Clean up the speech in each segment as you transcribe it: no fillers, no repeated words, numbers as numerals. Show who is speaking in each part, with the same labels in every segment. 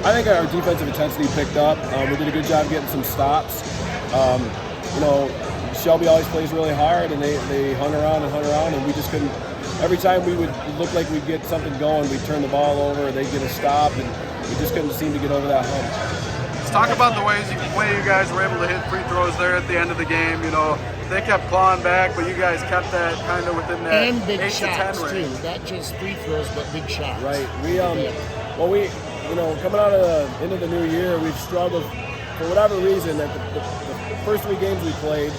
Speaker 1: I think our defensive intensity picked up. We did a good job getting some stops. You know, Shelby always plays really hard, and they hung around, and we just couldn't. Every time we would look like we'd get something going, we'd turn the ball over, they'd get a stop, and we just couldn't seem to get over that hump.
Speaker 2: Let's talk about the way you guys were able to hit free throws there at the end of the game. You know, they kept clawing back, but you guys kept that kind of within that
Speaker 3: and big
Speaker 2: 8
Speaker 3: shots
Speaker 2: to 10 range.
Speaker 3: too, not just free throws, but big shots.
Speaker 1: Right. We coming out of the end of the new year, we've struggled for whatever reason. That the first 3 games we played,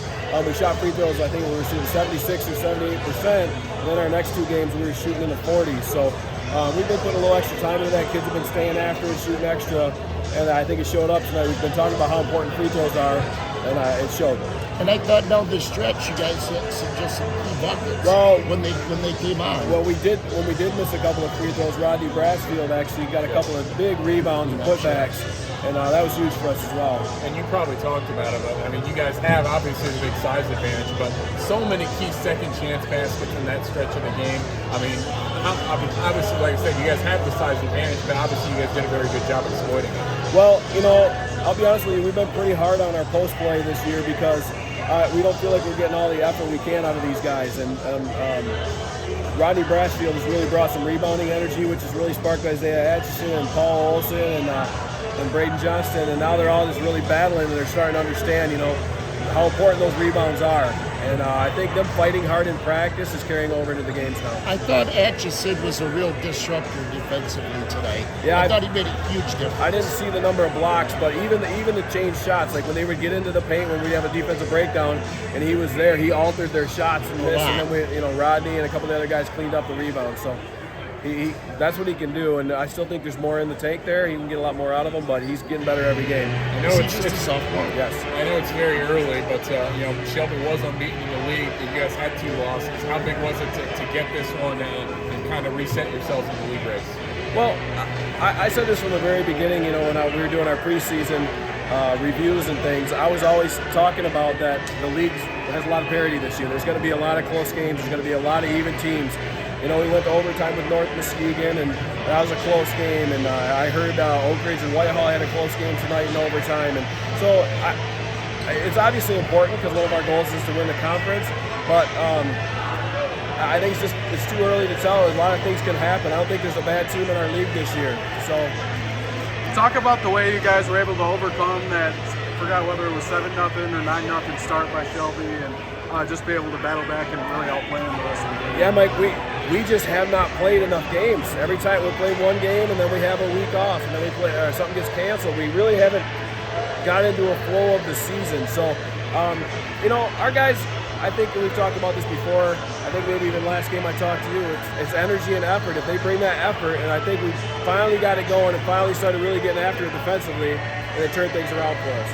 Speaker 1: we shot free throws. I think we were shooting 76 or 78%. And then our next 2 games, we were shooting in the 40s. So we've been putting a little extra time into that. Kids have been staying after and shooting extra, and I think it showed up tonight. We've been talking about how important free throws are, and it showed.
Speaker 3: And I thought down the stretch, you guys hit just some key buckets.
Speaker 1: Well,
Speaker 3: when they came on.
Speaker 1: Well, when we did miss a couple of free throws, Rodney Brassfield actually got a couple of big rebounds and putbacks, and that was huge for us as well.
Speaker 4: And you probably talked about it, but I mean, you guys have obviously the big size advantage, but so many key second chance baskets in that stretch of the game. I mean, obviously, like I said, you guys have the size advantage, but obviously you guys did a very good job exploiting it.
Speaker 1: Well, you know, I'll be honest with you, we've been pretty hard on our post play this year because we don't feel like we're getting all the effort we can out of these guys. And Rodney Brassfield has really brought some rebounding energy, which has really sparked Isaiah Atchison and Paul Olson and Braden Johnston. And now they're all just really battling, and they're starting to understand, you know, how important those rebounds are. And I think them fighting hard in practice is carrying over into the games now.
Speaker 3: I thought Atchison was a real disruptor defensively today.
Speaker 1: Yeah,
Speaker 3: I thought he made a huge difference.
Speaker 1: I didn't see the number of blocks, but even the change shots, like when they would get into the paint, when we'd have a defensive breakdown, and he was there, he altered their shots and this, and then Rodney and a couple of the other guys cleaned up the rebound. So that's what he can do, and I still think there's more in the tank there. He can get a lot more out of them, but he's getting better every game.
Speaker 4: I know it's just a sophomore.
Speaker 1: Yes.
Speaker 4: I know it's very early, but Shelby was unbeaten in the league. You guys had 2 losses. How big was it to get this one and kind of reset yourselves in the league race?
Speaker 1: Well, I said this from the very beginning. You know, when we were doing our preseason reviews and things, I was always talking about that the league has a lot of parity this year. There's going to be a lot of close games. There's going to be a lot of even teams. You know, we went to overtime with North Muskegon, and that was a close game. And I heard Oak Ridge and Whitehall had a close game tonight in overtime. And so it's obviously important because one of our goals is to win the conference. But I think it's too early to tell. A lot of things can happen. I don't think there's a bad team in our league this year. So
Speaker 2: talk about the way you guys were able to overcome that. I forgot whether it was 7-0 or 9-0 start by Shelby, and just be able to battle back and really outplay them the rest of the game.
Speaker 1: Yeah, Mike, we just have not played enough games. Every time we play one game and then we have a week off and then we play something gets canceled. We really haven't got into a flow of the season. So, our guys, I think we've talked about this before. I think maybe even last game I talked to you, it's energy and effort. If they bring that effort, and I think we finally got it going and finally started really getting after it defensively, and it turned things around for us.